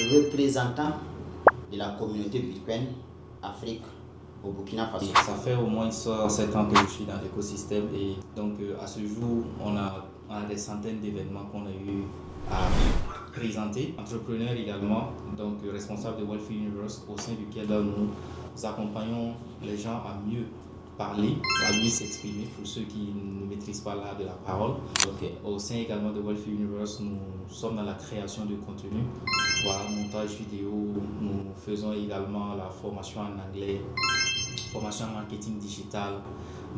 le représentant de la communauté Bitcoin Afrique au Burkina Faso. Ça fait au moins 7 ans que je suis dans l'écosystème et donc à ce jour, on a des centaines d'événements qu'on a eu à présenter. Entrepreneur également, donc responsable de Wealthy Universe, au sein duquel nous accompagnons les gens à mieux parler, à mieux s'exprimer pour ceux qui ne maîtrisent pas l'art de la parole. Au sein également de Wealthy Universe, nous sommes dans la création de contenu, voilà, montage vidéo, nous faisons également la formation en anglais, formation en marketing digital.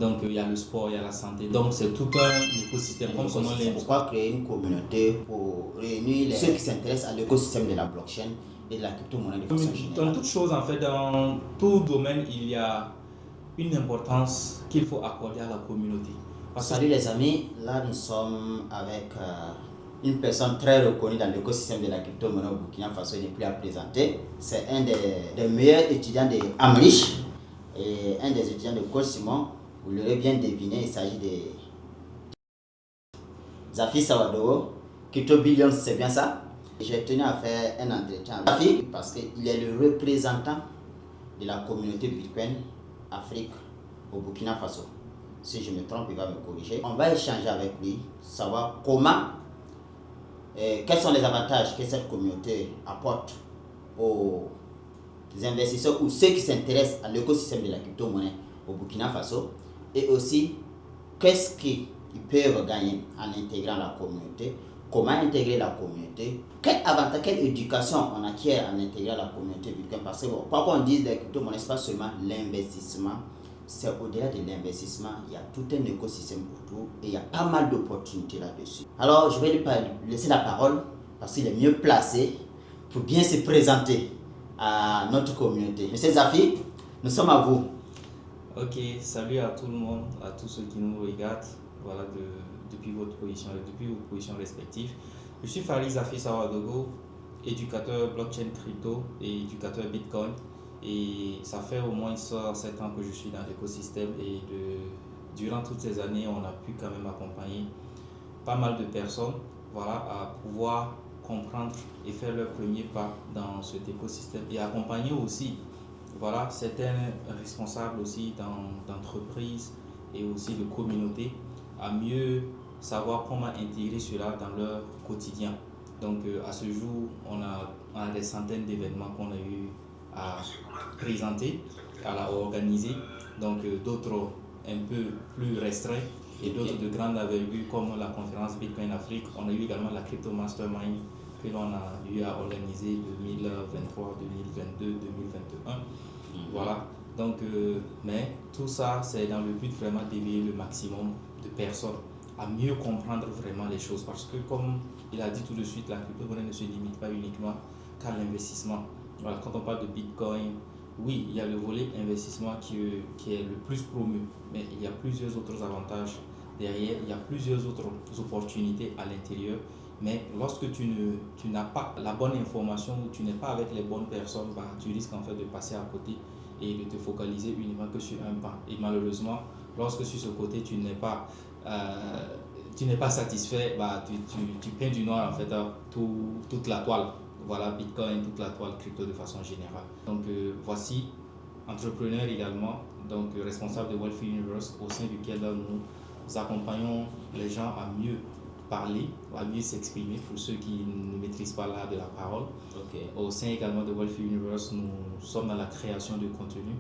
Donc il y a le sport, il y a la santé. Donc c'est tout un écosystème. Comme son nom l'indique. Pourquoi créer une communauté pour réunir ceux qui s'intéressent à l'écosystème de la blockchain et de la crypto-monnaie de façon générale? Dans toute chose, en fait, dans tout domaine, il y a une importance qu'il faut accorder à la communauté. Salut les amis, là nous sommes avec une personne très reconnue dans l'écosystème de la crypto-monnaie au Burkina Faso, il n'est plus à présenter. C'est un des meilleurs étudiants de Amrish et un des étudiants de Coach Simon. Vous l'aurez bien deviné, il s'agit de Zafi Sawadogo, Crypto Billions, c'est bien ça? J'ai tenu à faire un entretien avec Zafi parce qu'il est le représentant de la communauté Bitcoin Afrique au Burkina Faso. Si je me trompe, il va me corriger. On va échanger avec lui, savoir comment, quels sont les avantages que cette communauté apporte aux investisseurs ou ceux qui s'intéressent à l'écosystème de la crypto-monnaie au Burkina Faso, et aussi qu'est-ce qu'ils peuvent gagner en intégrant la communauté, comment intégrer la communauté, quel avantage, quelle éducation on acquiert en intégrant la communauté Bitcoin, parce que bon, quoi qu'on dise des crypto-monnaies, ce n'est pas seulement l'investissement, c'est au-delà de l'investissement, il y a tout un écosystème autour et il y a pas mal d'opportunités là-dessus. Alors je vais lui laisser la parole parce qu'il est mieux placé pour bien se présenter à notre communauté. Monsieur Zafi, nous sommes à vous. Ok, salut à tout le monde, à tous ceux qui nous regardent, voilà, depuis vos positions respectives. Je suis Farid Zafi Sawadogo, éducateur blockchain crypto et éducateur Bitcoin. Et ça fait au moins 7 ans que je suis dans l'écosystème et durant toutes ces années, on a pu quand même accompagner pas mal de personnes, voilà, à pouvoir comprendre et faire leur premier pas dans cet écosystème et accompagner aussi, voilà, certains responsables aussi d'entreprises et aussi de communautés à mieux savoir comment intégrer cela dans leur quotidien. Donc à ce jour, on a des centaines d'événements qu'on a eu à présenter, à organiser, donc d'autres un peu plus restreints et d'autres de grande envergure comme la conférence Bitcoin Afrique. On a eu également la Crypto Mastermind que l'on a eu à organiser 2023, 2022, 2021. Voilà, donc mais tout ça c'est dans le but vraiment d'éveiller le maximum de personnes à mieux comprendre vraiment les choses, parce que comme il a dit tout de suite, la crypto-monnaie ne se limite pas uniquement qu'à l'investissement. Voilà, quand on parle de Bitcoin, oui, il y a le volet investissement qui est le plus promu, mais il y a plusieurs autres avantages derrière, il y a plusieurs autres opportunités à l'intérieur. Mais lorsque tu n'as pas la bonne information ou tu n'es pas avec les bonnes personnes, bah, tu risques en fait de passer à côté et de te focaliser uniquement que sur un pan. Et malheureusement, lorsque sur ce côté tu n'es pas satisfait, bah, tu peins du noir en fait toute la toile. Voilà, Bitcoin, toute la toile crypto de façon générale. Donc voici, entrepreneur également, donc responsable de Wealthy Universe, au sein duquel nous accompagnons les gens à mieux parler, à mieux s'exprimer pour ceux qui ne maîtrisent pas l'art de la parole. Au sein également de Wealthy Universe, nous sommes dans la création de contenu,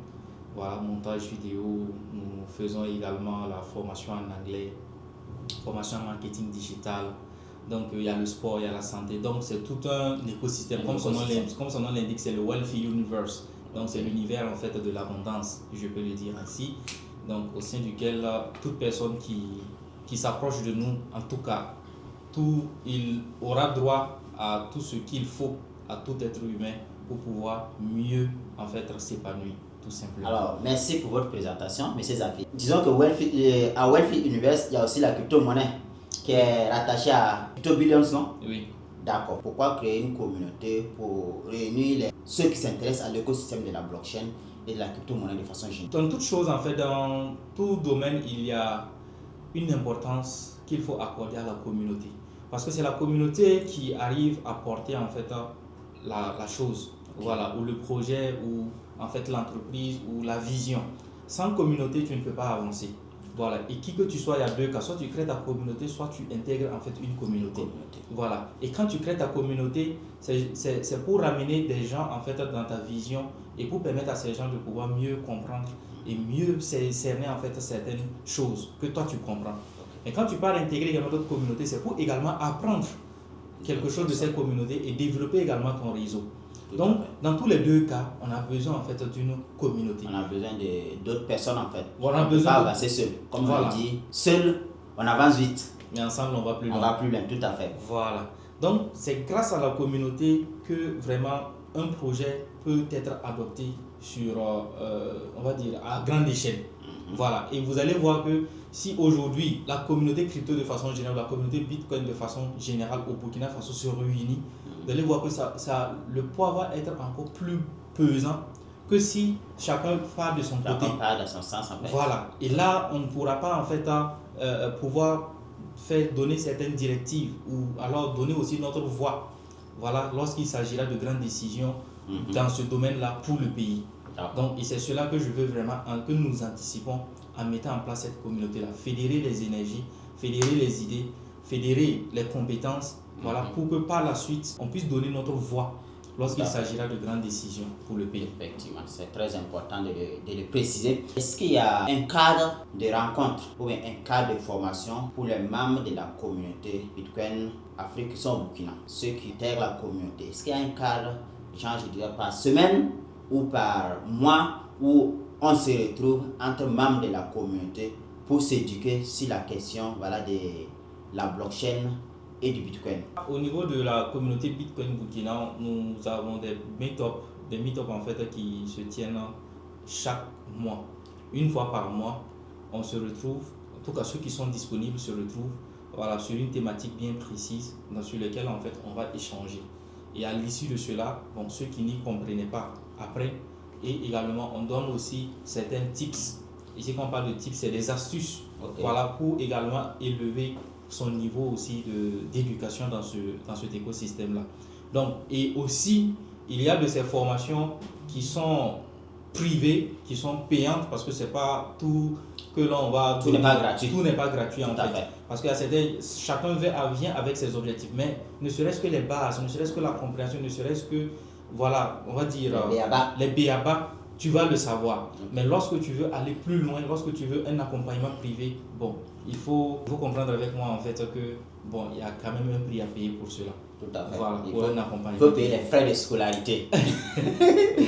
voilà, montage vidéo, nous faisons également la formation en anglais, formation en marketing digital. Donc il y a le sport, il y a la santé, donc c'est tout un écosystème. Comme son nom l'indique, c'est le Wealthy Universe. Donc c'est l'univers en fait de l'abondance, je peux le dire ainsi. Donc au sein duquel toute personne qui s'approche de nous, en tout cas, il aura droit à tout ce qu'il faut à tout être humain pour pouvoir mieux en fait s'épanouir, tout simplement. Alors merci pour votre présentation, monsieur Zafi. Disons que à Wealthy Universe, il y a aussi la crypto-monnaie qui est rattachée à Crypto Billions, non? Oui. D'accord. Pourquoi créer une communauté pour réunir ceux qui s'intéressent à l'écosystème de la blockchain et de la crypto-monnaie de façon générale? Dans toute chose, en fait, dans tout domaine, il y a une importance qu'il faut accorder à la communauté. Parce que c'est la communauté qui arrive à porter en fait la chose, voilà, ou le projet, ou en fait l'entreprise, ou la vision. Sans communauté, tu ne peux pas avancer. Voilà, et qui que tu sois, il y a deux cas. Soit tu crées ta communauté, soit tu intègres en fait une communauté. Voilà, et quand tu crées ta communauté, c'est pour ramener des gens en fait dans ta vision et pour permettre à ces gens de pouvoir mieux comprendre et mieux cerner en fait certaines choses que toi tu comprends. Et quand tu parles d'intégrer également d'autres communautés, c'est pour également apprendre quelque chose de cette communauté et développer également ton réseau. Donc, dans tous les deux cas, on a besoin en fait d'une communauté. On a besoin d'autres personnes en fait. On a ne peut besoin pas avancer seul. Comme voilà. on dit, seul, on avance vite. Mais ensemble, on va plus loin. On va plus loin, tout à fait. Voilà. Donc, c'est grâce à la communauté que vraiment un projet peut être adopté sur, on va dire, à grande échelle. Voilà. Et vous allez voir que si aujourd'hui la communauté crypto de façon générale, la communauté Bitcoin de façon générale au Burkina Faso se réunit, vous allez voir que le poids va être encore plus pesant que si chacun part de son côté. Chacun part de son sens en fait. Voilà. Et là, on ne pourra pas en fait pouvoir donner certaines directives ou alors donner aussi notre voix. Voilà, lorsqu'il s'agira de grandes décisions dans ce domaine-là pour le pays. Donc, et c'est cela que je veux vraiment que nous anticipons en mettant en place cette communauté-là. Fédérer les énergies, fédérer les idées, fédérer les compétences, voilà, pour que par la suite, on puisse donner notre voix lorsqu'il s'agira de grandes décisions pour le pays. Effectivement, c'est très important de le préciser. Est-ce qu'il y a un cadre de rencontre ou bien un cadre de formation pour les membres de la communauté Bitcoin Afrique qui sont au Burkina, ceux qui intègrent la communauté? Est-ce qu'il y a un cadre, genre je dirais par semaine ou par mois, où on se retrouve entre membres de la communauté pour s'éduquer sur la question, voilà, de la blockchain et du Bitcoin? Au niveau de la communauté Bitcoin Burkina, nous avons des meet-up en fait qui se tiennent chaque mois. Une fois par mois, on se retrouve, en tout cas ceux qui sont disponibles se retrouvent, voilà, sur une thématique bien précise sur laquelle en fait on va échanger. Et à l'issue de cela, bon, ceux qui n'y comprenaient pas après, et également on donne aussi certains tips. Ici quand on parle de tips, c'est des astuces, voilà, pour également élever son niveau aussi d'éducation dans cet écosystème-là. Donc, et aussi, il y a de ces formations qui sont privées, qui sont payantes, parce que c'est pas tout que l'on va... Tout n'est pas gratuit. Tout n'est pas gratuit en fait. Parce que chacun vient avec ses objectifs, mais ne serait-ce que les bases, ne serait-ce que la compréhension, ne serait-ce que, voilà, on va dire... Les béabas, tu vas le savoir. Mais lorsque tu veux aller plus loin, lorsque tu veux un accompagnement privé, bon, il faut comprendre avec moi en fait que bon, il y a quand même un prix à payer pour cela. Tout à fait. Voilà, il faut payer les frais de scolarité.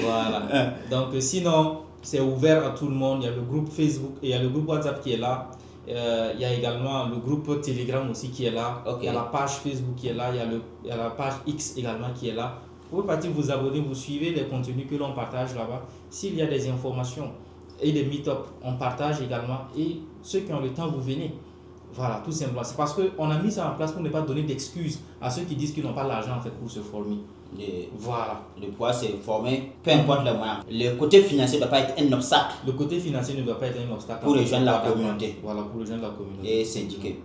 Voilà. Donc sinon, c'est ouvert à tout le monde. Il y a le groupe Facebook et il y a le groupe WhatsApp qui est là. Il y a également le groupe Telegram aussi qui est là. Il y a la page Facebook qui est là. Il y a la page X également qui est là. Vous pouvez partir vous abonner, vous suivez les contenus que l'on partage là-bas. S'il y a des informations et des meet-up, on partage également. Et ceux qui ont le temps, vous venez. Voilà, tout simplement. C'est parce qu'on a mis ça en place pour ne pas donner d'excuses à ceux qui disent qu'ils n'ont pas l'argent en fait pour se former. Voilà. Le pouvoir se former, peu importe les moyens. Le côté financier ne doit pas être un obstacle. Le côté financier ne doit pas être un obstacle. Pour rejoindre la communauté. Voilà, pour rejoindre la communauté. Et s'éduquer.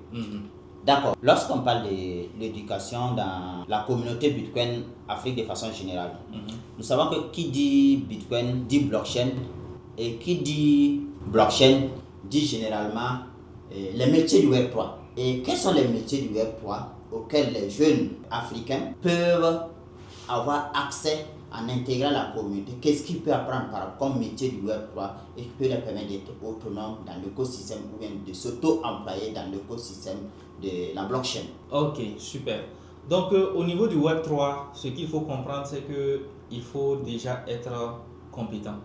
D'accord. Lorsqu'on parle de l'éducation dans la communauté Bitcoin Afrique de façon générale, nous savons que qui dit Bitcoin dit blockchain, et qui dit blockchain dit généralement les métiers du Web 3. Et quels sont les métiers du Web 3 auxquels les jeunes africains peuvent avoir accès en intégrant la communauté? Qu'est-ce qu'ils peuvent apprendre comme métier du Web 3 et qui peut leur permettre d'être autonomes dans l'écosystème ou bien de s'auto-employer dans l'écosystème de la blockchain? Ok, super. Donc au niveau du Web 3, ce qu'il faut comprendre, c'est qu'il faut déjà être compétent.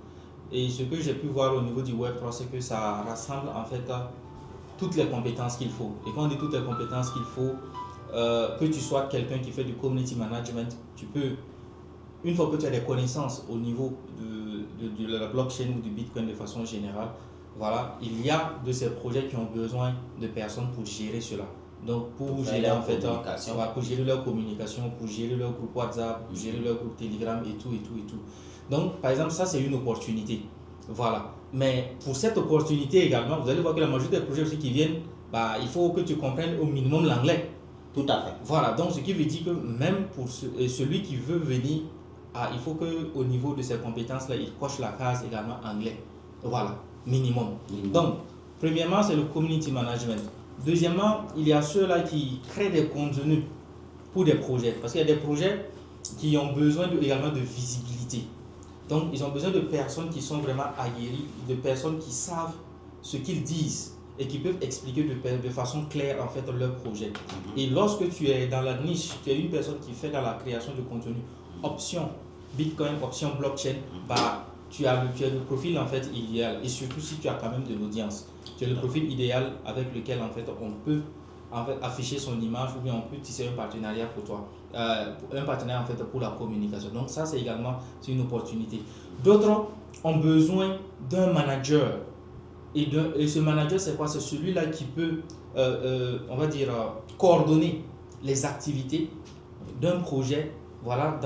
Et ce que j'ai pu voir au niveau du Web 3, c'est que ça rassemble en fait toutes les compétences qu'il faut. Et quand on dit toutes les compétences qu'il faut, que tu sois quelqu'un qui fait du community management, tu peux, une fois que tu as des connaissances au niveau de la blockchain ou du Bitcoin de façon générale, voilà, il y a de ces projets qui ont besoin de personnes pour gérer cela. Donc pour gérer en fait, pour gérer leur communication, pour gérer leur groupe WhatsApp, pour gérer leur groupe Telegram et tout. Donc par exemple, ça c'est une opportunité. Voilà. Mais pour cette opportunité également, vous allez voir que la majorité des projets aussi qui viennent, il faut que tu comprennes au minimum l'anglais. Tout à fait. Voilà, donc ce qui veut dire que même pour celui qui veut venir, il faut qu'au niveau de ses compétences-là, il coche la case également anglais. Voilà, minimum. Donc, premièrement, c'est le community management. Deuxièmement, il y a ceux-là qui créent des contenus pour des projets. Parce qu'il y a des projets qui ont besoin également de visibilité. Donc, ils ont besoin de personnes qui sont vraiment aguerries, de personnes qui savent ce qu'ils disent et qui peuvent expliquer de façon claire en fait leur projet. Et lorsque tu es dans la niche, tu es une personne qui fait dans la création de contenu, option Bitcoin, option blockchain, tu as le profil en fait idéal. Et surtout si tu as quand même de l'audience, tu as le profil idéal avec lequel en fait on peut afficher son image ou bien on peut tisser un partenariat pour toi, un partenariat en fait pour la communication. Donc ça c'est également une opportunité. D'autres ont besoin d'un manager. Et ce manager, c'est quoi? C'est celui-là qui peut, on va dire, coordonner les activités d'un projet, voilà,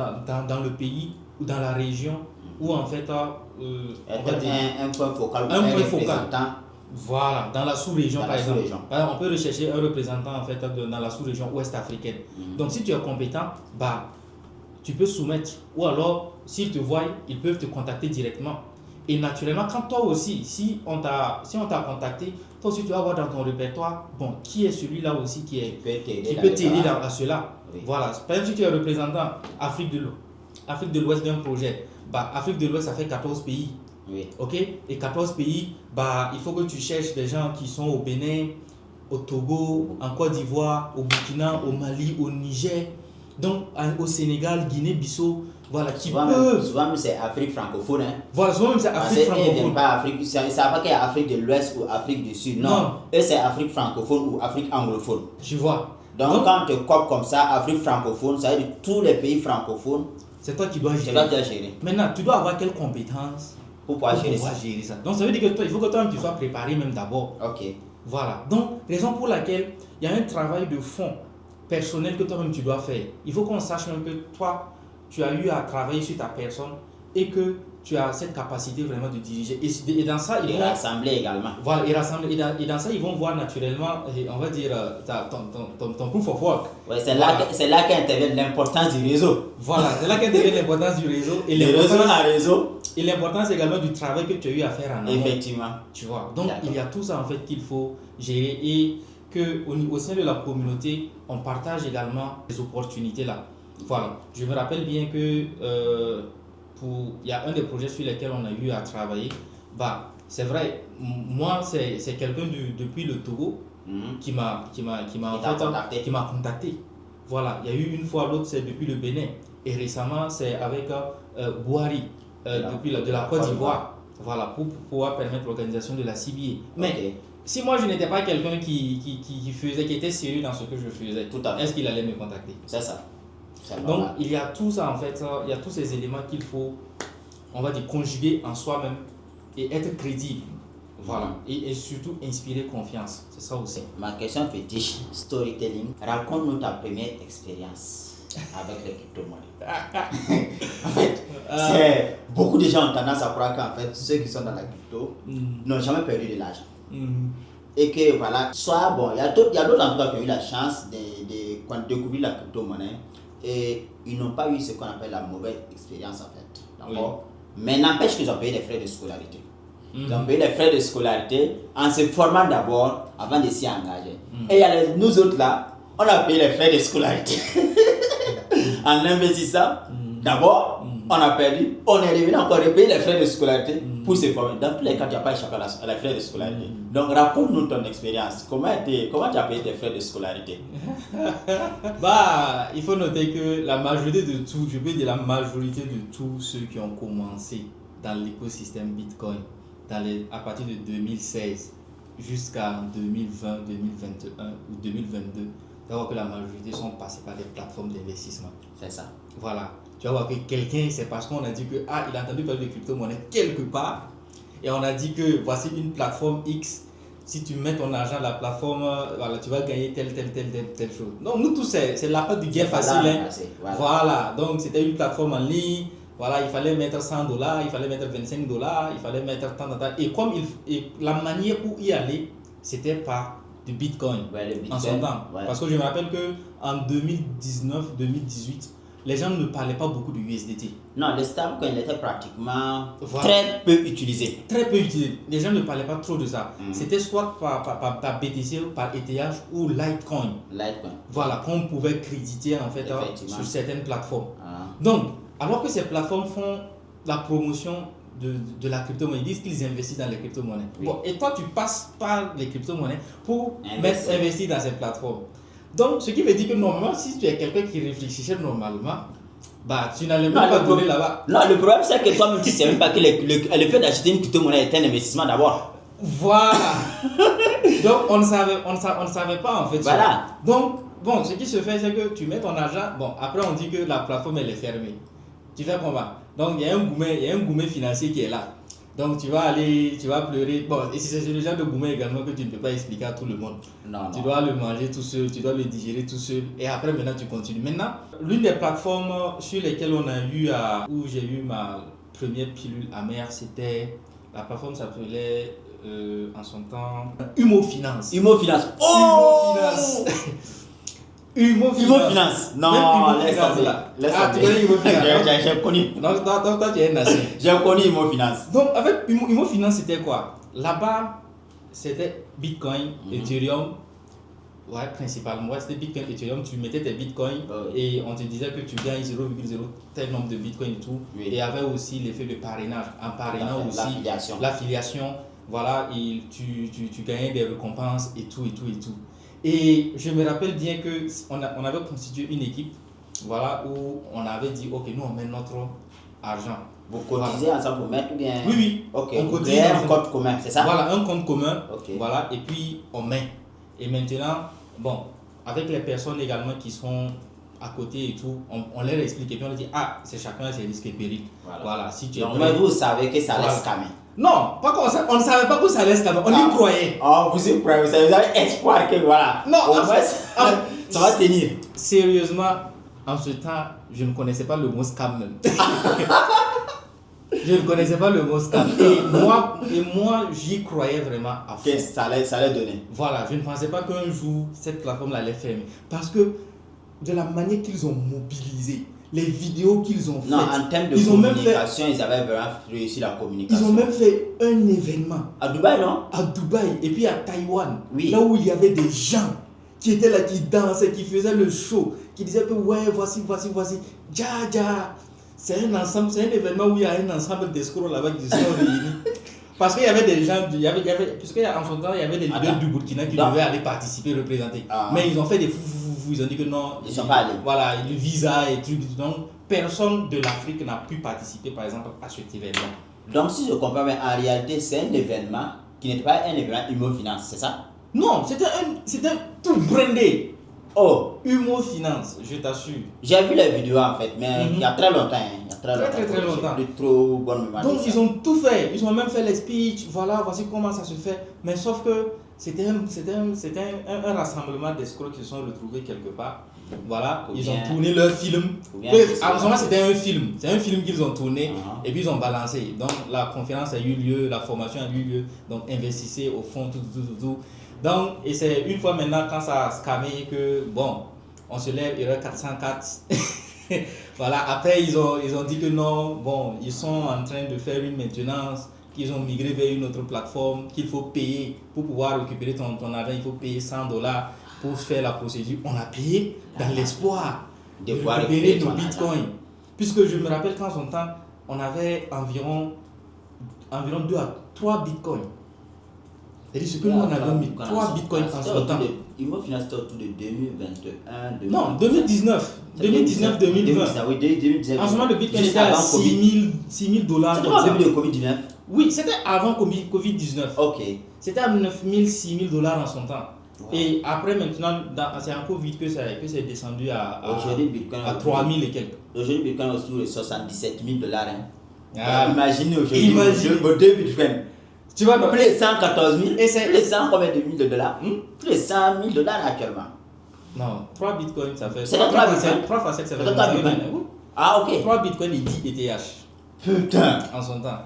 dans le pays ou dans la région, où en fait, un point focal, un point focal. Voilà, dans la sous-région par exemple. On peut rechercher un représentant en fait dans la sous-région ouest africaine. Donc si tu es compétent, tu peux soumettre, ou alors s'ils te voient, ils peuvent te contacter directement. Et naturellement, quand toi aussi, si on t'a contacté, toi aussi tu vas voir dans ton répertoire, qui est celui-là aussi qui peut t'aider dans cela. Oui. Voilà, par exemple si tu es représentant Afrique de l'Ouest d'un projet, Afrique de l'Ouest ça fait 14 pays. Oui. Ok, et 14 pays, il faut que tu cherches des gens qui sont au Bénin, au Togo, en Côte d'Ivoire, au Burkina, au Mali, au Niger, donc au Sénégal, Guinée-Bissau. Voilà, qui peuvent. Souvent même c'est Afrique francophone. Hein. Voilà, souvent même c'est Afrique francophone. Pas Afrique, ça ne veut pas qu'il y a Afrique de l'Ouest ou Afrique du Sud. Non. Eux c'est Afrique francophone ou Afrique anglophone. Tu vois. Donc quand tu copes comme ça, Afrique francophone, ça veut dire tous les pays francophones. C'est toi qui dois gérer. gérer. Maintenant, tu dois avoir quelles compétences pour pouvoir gérer ça. Donc ça veut dire que toi, il faut que toi-même tu sois préparé même d'abord. Ok. Voilà. Donc, raison pour laquelle il y a un travail de fond personnel que toi-même tu dois faire. Il faut qu'on sache même que toi, tu as eu à travailler sur ta personne et que tu as cette capacité vraiment de diriger. Et dans ça, ils vont rassembler également. Voilà, et rassembler. Et dans ça, ils vont voir naturellement, on va dire, ton proof of work. Ouais, c'est là qu'intervient l'importance du réseau. Voilà, c'est là qu'intervient l'importance du réseau. Et réseau. Et l'importance également du travail que tu as eu à faire en amont. Effectivement. Tu vois, donc il y a tout ça en fait qu'il faut gérer et qu'au sein de la communauté, on partage également les opportunités là. Voilà, je me rappelle bien que il y a un des projets sur lesquels on a eu à travailler. C'est vrai, moi c'est quelqu'un depuis le Togo qui m'a contacté. Voilà, il y a eu une fois, l'autre c'est depuis le Bénin et récemment c'est avec Bouhari de la Côte d'Ivoire. Voilà, pour pouvoir permettre l'organisation de la CBA. Mais si moi je n'étais pas quelqu'un qui était sérieux dans ce que je faisais, est-ce qu'il allait me contacter? C'est ça. Donc il y a tout ça en fait, il y a tous ces éléments qu'il faut, on va dire, conjuguer en soi-même et être crédible. Voilà, et surtout inspirer confiance, c'est ça aussi. Ma question fétiche, storytelling, raconte-nous ta première expérience avec les crypto-monnaies. En fait, beaucoup de gens ont tendance à croire qu'en fait, ceux qui sont dans la crypto n'ont jamais perdu de l'argent. Et que voilà, soit il y a d'autres en tout cas qui ont eu la chance de découvrir la crypto-monnaie et ils n'ont pas eu ce qu'on appelle la mauvaise expérience en fait. D'accord? Mais n'empêche qu'ils ont payé des frais de scolarité. Ils ont payé des frais de scolarité en se formant d'abord avant de s'y engager. Et il y a nous autres là, on a payé les frais de scolarité en investissant. D'abord, on a perdu, on est revenu encore payer les frais de scolarité pour se former. Dans tous les cas, tu n'as pas échappé à les frais de scolarité. Donc, raconte-nous ton expérience. Comment tu as payé tes frais de scolarité? Il faut noter que la majorité de tout, je peux dire la majorité de tous ceux qui ont commencé dans l'écosystème Bitcoin à partir de 2016 jusqu'à 2020, 2021 ou 2022, tu vas voir que la majorité sont passés par des plateformes d'investissement. C'est ça. Voilà. Tu vas voir que quelqu'un, c'est parce qu'on a dit que il a entendu parler de crypto-monnaie quelque part et on a dit que voici une plateforme X. Si tu mets ton argent à la plateforme, voilà, tu vas gagner telle chose. Donc nous tous, c'est la part du gain facile. Voilà. Donc c'était une plateforme en ligne. Voilà, il fallait mettre $100, il fallait mettre $25, il fallait mettre tant. Et comme la manière pour y aller, c'était par de Bitcoin Ouais, le Bitcoin, en son temps. ouais. Parce que je me rappelle qu'en 2019-2018, les gens ne parlaient pas beaucoup de USDT. Non, le stablecoin était pratiquement Voilà. très peu utilisé. Très peu utilisé. Les gens ne parlaient pas trop de ça. C'était soit par BTC, par ETH ou Litecoin. Litecoin. Voilà, qu'on pouvait créditer en fait Effectivement. sur certaines plateformes. Ah. Donc, alors que ces plateformes font la promotion de la crypto-monnaie, ils disent qu'ils investissent dans les crypto-monnaies. Oui. Bon, et toi, tu passes par les crypto-monnaies pour investir dans ces plateformes. Donc, ce qui veut dire que normalement, si tu es quelqu'un qui réfléchissait normalement, bah, tu n'allais même pas donner là-bas. Non, le problème c'est que toi-même tu ne sais même pas que le fait d'acheter une crypto-monnaie est un investissement d'abord. Voilà. Donc, on ne savait pas en fait. Voilà. Donc, bon, ce qui se fait, c'est que tu mets ton argent. Bon, après, on dit que la plateforme, elle est fermée. Tu fais comment? Donc, il y a un gourmet financier qui est là. Donc, tu vas pleurer. Bon, et c'est le genre de gourmet également que tu ne peux pas expliquer à tout le monde. Non, Tu dois le manger tout seul, tu dois le digérer tout seul. Et après, maintenant, tu continues. Maintenant, l'une des plateformes sur lesquelles où j'ai eu ma première pilule amère, c'était. La plateforme s'appelait en son temps Humo Finance. Humo Finance. Oh! Humo Finance. Non, laisse tomber. Tu connais Humo Finance? J'ai connu. Donc, toi, tu es un ancien. J'ai connu Humo Finance. Donc, avec Humo Finance, c'était quoi? Là-bas, c'était Bitcoin, Ethereum. Ouais, principalement. Ouais, c'était Bitcoin, Ethereum. Tu mettais tes Bitcoins et on te disait que tu gagnes 0,0 tel nombre de Bitcoin et tout. Oui. Et il y avait aussi l'effet de parrainage. En parrainant aussi l'affiliation. Voilà, et tu gagnais des récompenses et tout. Et je me rappelle bien qu'on avait constitué une équipe, voilà, où on avait dit, ok, nous on met notre argent. Vous cotisez ensemble pour mettre ou bien? Oui. Ok, on cotise un compte commun, c'est ça? Voilà, un compte commun, voilà, et puis on met. Et maintenant, bon, avec les personnes également qui sont à côté et tout, on leur explique et puis on dit, c'est chacun ses risques et périls. Voilà, si tu es donc, mais vous savez que ça laisse scammer. Non, pas comme ça, on ne savait pas que ça allait scammer, on y croyait. Oh, vous y croyez, vous avez espoir que voilà. Non, en fait, ça va tenir. Sérieusement, en ce temps, je ne connaissais pas le mot scam même. Je ne connaissais pas le mot scam. Et moi, j'y croyais vraiment à fond. Que ça allait donner. Voilà, je ne pensais pas qu'un jour, cette plateforme allait fermer. Parce que de la manière qu'ils ont mobilisé, les vidéos qu'ils ont faites. Non, en termes de communication, ils avaient vraiment réussi la communication. Ils ont même fait un événement. À Dubaï, non? À Dubaï et puis à Taïwan. Oui. Là où il y avait des gens qui étaient là, qui dansaient, qui faisaient le show, qui disaient que ouais, voici. Dja. C'est un ensemble, c'est un événement où il y a un ensemble d'escrocs là-bas qui se sont réunis. Parce qu'il y avait des gens, puisqu'en son temps, il y avait des leaders du Burkina qui devaient aller participer, représenter. Mais ils ont fait des fou, ils ont dit que non. Ils ne sont pas allés. Voilà, le visa et tout. Donc, personne de l'Afrique n'a pu participer, par exemple, à cet événement. Donc, si je comprends bien, en réalité, c'est un événement qui n'était pas un événement Humo Finance, c'est ça? Non, c'était tout brandé. Oh, Humo Finance, je t'assure. J'ai vu les vidéos en fait, mais il y a très longtemps. Il y a très longtemps. J'ai plus trop bonne mémoire. Donc, ils ont tout fait. Ils ont même fait les speeches. Voilà, voici comment ça se fait. Mais sauf que c'était un rassemblement d'escrocs qui se sont retrouvés quelque part. Voilà, ils ont tourné leur film. En ce moment, c'était un film. C'est un film qu'ils ont tourné et puis ils ont balancé. Donc, la conférence a eu lieu, la formation a eu lieu. Donc, investissez au fond, tout. Donc, et c'est une fois maintenant quand ça a scamé que, bon, on se lève, il y aura 404. Voilà, après ils ont dit que non, bon, ils sont en train de faire une maintenance, qu'ils ont migré vers une autre plateforme, qu'il faut payer pour pouvoir récupérer ton argent, il faut payer $100 pour faire la procédure. On a payé dans l'espoir de récupérer nos bitcoins. Puisque je me rappelle qu'en son temps, on avait environ 2 à 3 bitcoins. C'est-à-dire ce que nous on avait mis 3 bitcoins en son temps. Humo Finance était autour de 2021. Non, 2019. 2019-2020. Oui, 2019. En ce moment, le bitcoin était à $6 000. C'était au début de Covid-19? Oui, c'était avant Covid-19. Ok. C'était à 9 000, $6 000 en son temps. Wow. Et après, maintenant, c'est en Covid que c'est descendu à 3 000 et quelques. Aujourd'hui, Bitcoin est autour de $77 000. Hein. Imaginez aujourd'hui, vos 2 bitcoins. Tu vois, plus de 114 000, et c'est plus de 100 combien de millions de dollars? Plus de 100 000 $ actuellement. Non, 3 bitcoins, ça fait. C'est 3 bitcoins? 3 fois 7, ça fait 3 bitcoins. Oui. Ah, ok. 3 bitcoins et 10 ETH. Putain. En son temps.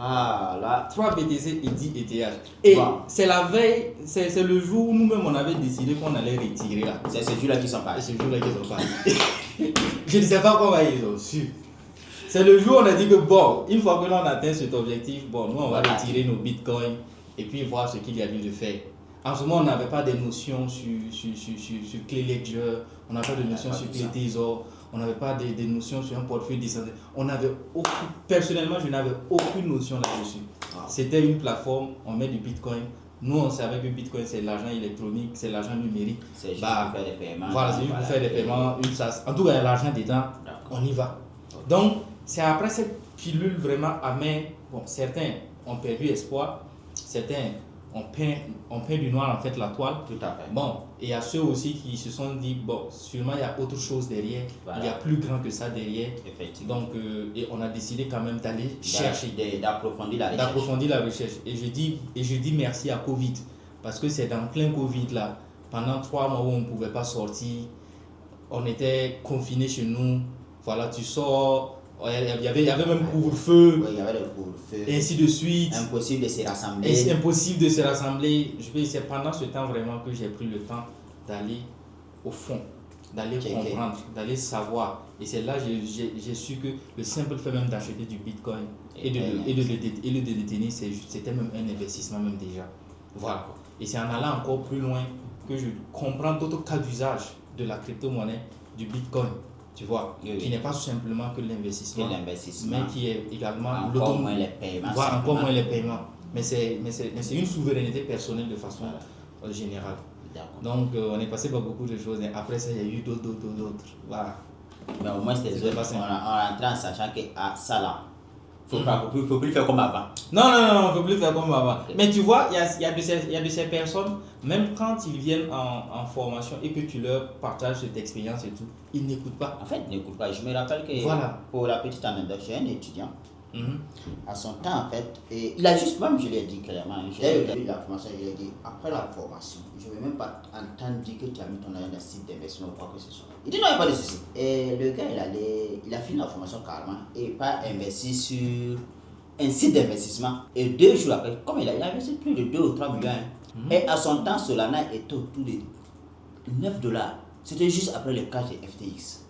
Ah, là. 3 BTC et 10 ETH. Et Bon. c'est la veille, c'est le jour où nous-mêmes on avait décidé qu'on allait retirer là. C'est ces jours-là qui sont Et partis. ce jour-là qu'ils ont parti. Je ne sais pas comment ils ont su. C'est le jour où on a dit que bon, une fois que l'on atteint cet objectif, bon, nous on va retirer nos bitcoins et puis voir ce qu'il y a lieu de faire. En ce moment, on n'avait pas de notions sur Clé Ledger, on n'avait pas de notions sur Clé Trésor, on n'avait pas de notions sur un portefeuille décentralisé. Personnellement, je n'avais aucune notion là-dessus. Ah. C'était une plateforme, on met du bitcoin. Nous, on savait que bitcoin, c'est l'argent électronique, c'est l'argent numérique. C'est juste pour faire des paiements. Voilà, c'est juste pour faire des paiements, une SAS. En tout cas, il y a l'argent dedans, on y va. Donc, c'est après cette pilule vraiment amère. Bon, certains ont perdu espoir, certains ont peint du noir en fait la toile. Tout à fait. Bon, et il y a ceux aussi qui se sont dit, bon, sûrement il y a autre chose derrière, Voilà. il y a plus grand que ça derrière. Effectivement. Donc, et on a décidé quand même d'aller chercher, D'approfondir la recherche. d'approfondir la recherche. Et je dis merci à Covid, parce que c'est dans plein Covid là, pendant 3 mois où on ne pouvait pas sortir, on était confinés chez nous. Voilà, tu sors, il y avait même couvre-feu, Oui, il y avait le couvre-feu. et ainsi de suite. Impossible de se rassembler. Et c'est impossible de se rassembler. C'est pendant ce temps vraiment que j'ai pris le temps d'aller au fond, d'aller comprendre, d'aller savoir. Et c'est là que j'ai su que le simple fait même d'acheter du bitcoin et de le détenir, c'était même un investissement même déjà. Voilà. Et c'est en allant encore plus loin que je comprends d'autres cas d'usage de la crypto-monnaie, du bitcoin. Tu vois, qui n'est pas simplement que l'investissement, mais qui est également encore moins les paiements. Voilà, encore moins les paiements. Mais c'est une souveraineté personnelle de façon générale. Donc, on est passé par beaucoup de choses. Et après ça, il y a eu d'autres. Voilà. Mais au moins, c'était on rentré en sachant que ça là, il ne faut plus faire comme avant. Non, il ne faut plus faire comme avant. Mais tu vois, il y a de ces personnes, même quand ils viennent en formation et que tu leur partages cette expérience et tout, ils n'écoutent pas. En fait, ils n'écoutent pas. Je me rappelle que pour la petite anecdote, j'ai un étudiant. À son temps, en fait, et il a juste, même je l'ai dit clairement, j'ai eu la formation, je lui ai dit, après la formation, je ne vais même pas entendre dire que tu as mis ton argent dans un site d'investissement ou quoi que ce soit. Il dit non, il n'y a pas de souci. Et le gars, il a fini la formation carrément et pas investi sur un site d'investissement. Et 2 jours après, comme il a investi plus de 2 ou 3 millions, et à son temps, Solana était autour de $9. C'était juste après le cas de FTX.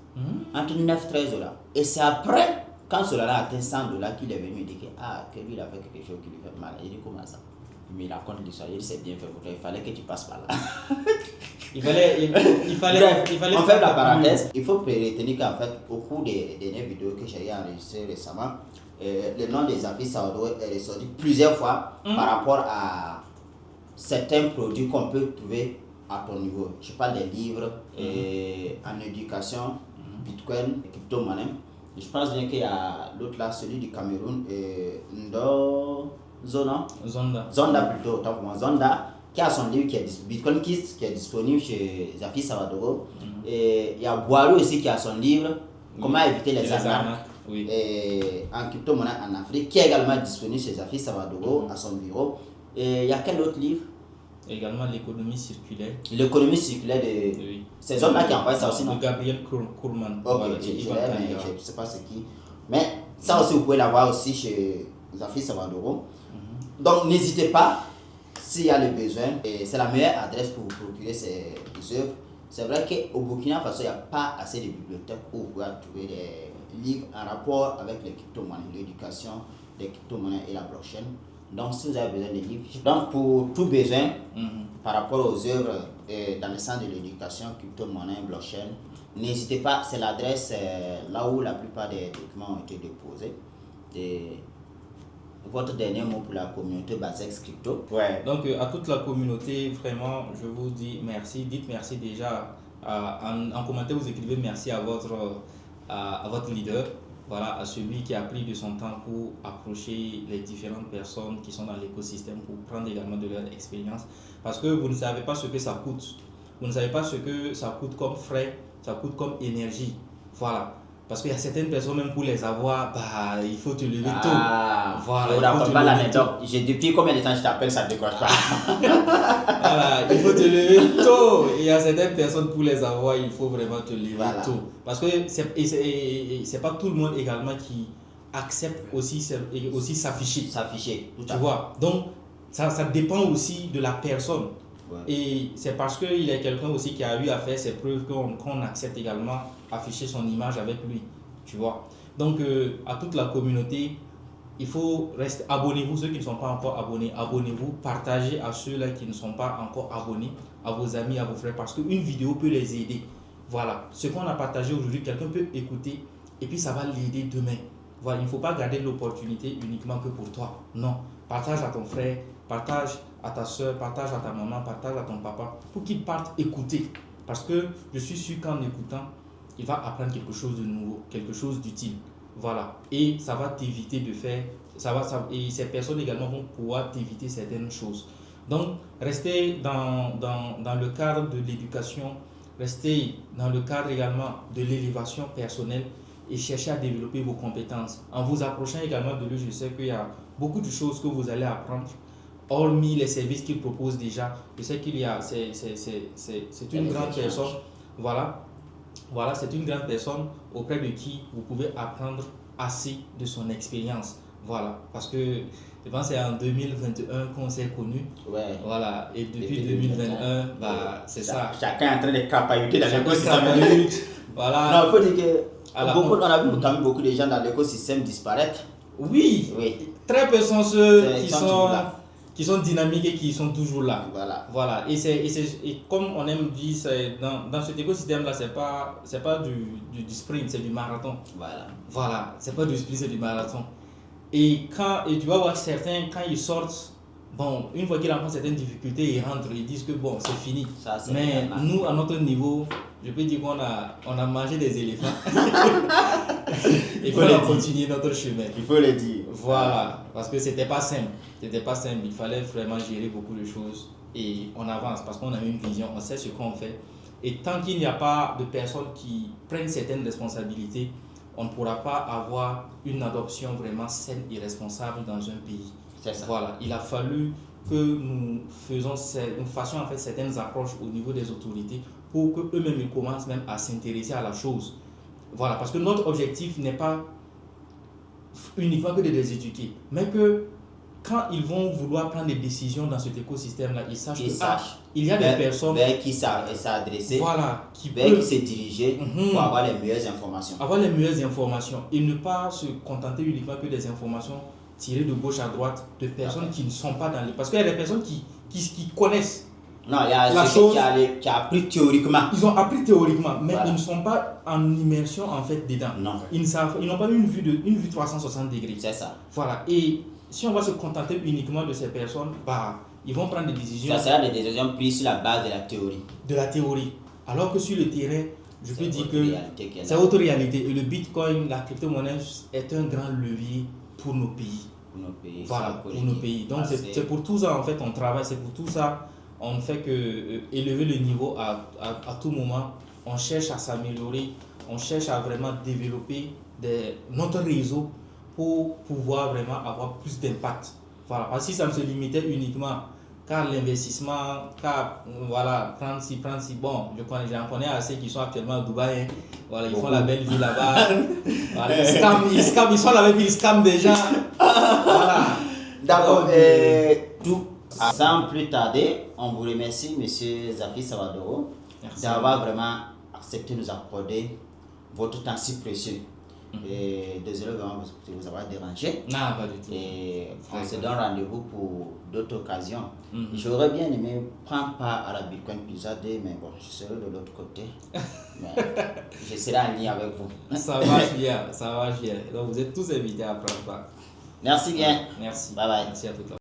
Entre 9 et 13 $. Et c'est après, quand Solana a atteint $100 qu'il est venu dire que lui il a fait quelque chose qui lui fait mal. Il dit comment ça? Mais il raconte l'histoire. Il dit c'est bien fait pour toi. Il fallait que tu passes par là. il fallait on fait la parenthèse. Il faut retenir qu'en fait, au cours des dernières vidéos que j'ai enregistrées récemment, le nom des Zafis Saodo est ressorti plusieurs fois par rapport à certains produits qu'on peut trouver à ton niveau. Je parle des livres en éducation, Bitcoin, crypto-monnaie. Je pense bien qu'il y a l'autre là, celui du Cameroun, Zonda plutôt, autant pour moi. Zonda, qui a son livre qui est Bitcoin Kids, qui est disponible chez Zafi Sawadogo. Et il y a Boileau aussi qui a son livre, Comment éviter les arnaques en crypto-monnaie en Afrique, qui est également disponible chez Zafi Sawadogo à son bureau. Et il y a quel autre livre? Également l'économie circulaire. L'économie circulaire de. C'est Zonda qui envoie ça aussi, non? De Gabriel Kurman. Ok, je ne sais pas ce qui. Mais ça aussi, vous pouvez l'avoir aussi chez Zafi Sawadogo. Donc, n'hésitez pas, s'il y a le besoin, et c'est la meilleure adresse pour vous procurer ces œuvres. C'est vrai qu'au Burkina Faso, il n'y a pas assez de bibliothèques où vous pouvez trouver des livres en rapport avec les crypto-monnaies, l'éducation des crypto-monnaies et la blockchain. Donc, si vous avez besoin de livres, donc pour tout besoin par rapport aux œuvres dans le sens de l'éducation, crypto-monnaie, blockchain, n'hésitez pas, c'est l'adresse là où la plupart des documents ont été déposés. Et votre dernier mot pour la communauté Bazex Crypto? Donc, à toute la communauté, vraiment, je vous dis merci. Dites merci déjà. En commentaire, vous écrivez merci à votre leader. Voilà, à celui qui a pris de son temps pour approcher les différentes personnes qui sont dans l'écosystème, pour prendre également de leur expérience. Parce que vous ne savez pas ce que ça coûte. Vous ne savez pas ce que ça coûte comme frais, ça coûte comme énergie. Voilà. Parce qu'il y a certaines personnes, même pour les avoir, il faut te lever tôt. Voilà, je raconte pas l'anecdote. Depuis combien de temps je t'appelle, ça ne décroche pas. Voilà, il faut te lever tôt. Et il y a certaines personnes, pour les avoir, il faut vraiment te lever tôt. Parce que c'est pas tout le monde également qui accepte aussi s'afficher. S'afficher, tout à Tu fait. vois, donc ça dépend aussi de la personne. Ouais. Et c'est parce qu'il y a quelqu'un aussi qui a eu à faire ses preuves qu'on accepte également afficher son image avec lui. Tu vois. Donc, à toute la communauté, il faut rester. Abonnez-vous, ceux qui ne sont pas encore abonnés, abonnez-vous, partagez à ceux-là qui ne sont pas encore abonnés, à vos amis, à vos frères, parce qu'une vidéo peut les aider. Voilà. Ce qu'on a partagé aujourd'hui, quelqu'un peut écouter et puis ça va l'aider demain. Voilà, il ne faut pas garder l'opportunité uniquement que pour toi. Non. Partage à ton frère, partage à ta soeur, partage à ta maman, partage à ton papa pour qu'ils partent écouter. Parce que je suis sûr qu'en écoutant, il va apprendre quelque chose de nouveau, quelque chose d'utile. Voilà. Et ça va t'éviter de faire. Et ces personnes également vont pouvoir t'éviter certaines choses. Donc, restez dans le cadre de l'éducation, restez dans le cadre également de l'élévation personnelle et cherchez à développer vos compétences. En vous approchant également de lui, je sais qu'il y a beaucoup de choses que vous allez apprendre, hormis les services qu'il propose déjà. Je sais qu'il y a, c'est une grande personne, voilà, c'est une grande personne auprès de qui vous pouvez apprendre assez de son expérience. Voilà, parce que je pense que c'est en 2021 qu'on s'est connus. Ouais. Voilà, et depuis 2021, c'est ça. Chacun est en train de crapahuter dans l'écosystème. Voilà. Non, il faut dire que on a vu quand même beaucoup de gens dans l'écosystème disparaître. Oui, très peu sont ceux qui sont dynamiques et qui sont toujours là. Voilà. Et comme on aime dire, dans cet écosystème-là, c'est pas du sprint, c'est du marathon. Voilà, c'est pas du sprint, c'est du marathon. Et tu vas voir certains, quand ils sortent, bon, une fois qu'ils rencontrent certaines difficultés, ils rentrent, ils disent que bon, c'est fini. Mais nous, à notre niveau, je peux dire qu'on a mangé des éléphants. Il faut continuer notre chemin. Il faut le dire. Voilà, parce que c'était pas simple. Il fallait vraiment gérer beaucoup de choses et on avance parce qu'on a une vision, on sait ce qu'on fait. Et tant qu'il n'y a pas de personnes qui prennent certaines responsabilités, on ne pourra pas avoir une adoption vraiment saine et responsable dans un pays. C'est ça. Voilà, il a fallu que nous fassions en fait certaines approches au niveau des autorités pour qu'eux-mêmes ils commencent même à s'intéresser à la chose. Voilà, parce que notre objectif n'est pas uniquement que de les éduquer, mais que quand ils vont vouloir prendre des décisions dans cet écosystème-là, ils sachent il y a des personnes vers qui s'adresser, qui se diriger pour avoir les meilleures informations. Avoir les meilleures informations et ne pas se contenter uniquement que des informations tirées de gauche à droite de personnes qui ne sont pas dans les... Parce qu'il y a des personnes qui connaissent. Non, il y a ceux qui ont appris théoriquement. Ils ont appris théoriquement, mais ils ne sont pas en immersion en fait dedans. Non. Ils n'ont pas une vue 360 degrés. C'est ça. Voilà. Et si on va se contenter uniquement de ces personnes, ils vont prendre des décisions. Ça sera des décisions prises sur la base de la théorie. De la théorie. Alors que sur le terrain, je peux dire que c'est autre réalité. Et le Bitcoin, la crypto-monnaie, est un grand levier pour nos pays. Voilà, pour nos pays. Donc c'est pour tout ça en fait on travaille, c'est pour tout ça on ne fait que élever le niveau à tout moment. On cherche à s'améliorer, on cherche à vraiment développer notre réseau pour pouvoir vraiment avoir plus d'impact. Voilà, parce que si ça ne se limitait uniquement qu'à l'investissement, prendre ci, bon, j'en connais assez qui sont actuellement à Dubaï, voilà, ils font la belle vie là-bas, voilà, ils sont là-bas, ils scamment des gens. Voilà. D'accord, sans plus tarder, on vous remercie, monsieur Zafi Sawadoro, d'avoir vraiment accepté de nous accorder votre temps si précieux. Et désolé vraiment de vous avoir dérangé. Non, pas du tout. Et on se donne rendez-vous pour d'autres occasions. J'aurais bien aimé prendre part à la Bitcoin Pizza Day, mais bon, je serai de l'autre côté. Mais je serai en lien avec vous. Ça marche bien, ça marche bien. Donc vous êtes tous invités à prendre part. Merci bien. Merci. Bye bye. Merci à toute la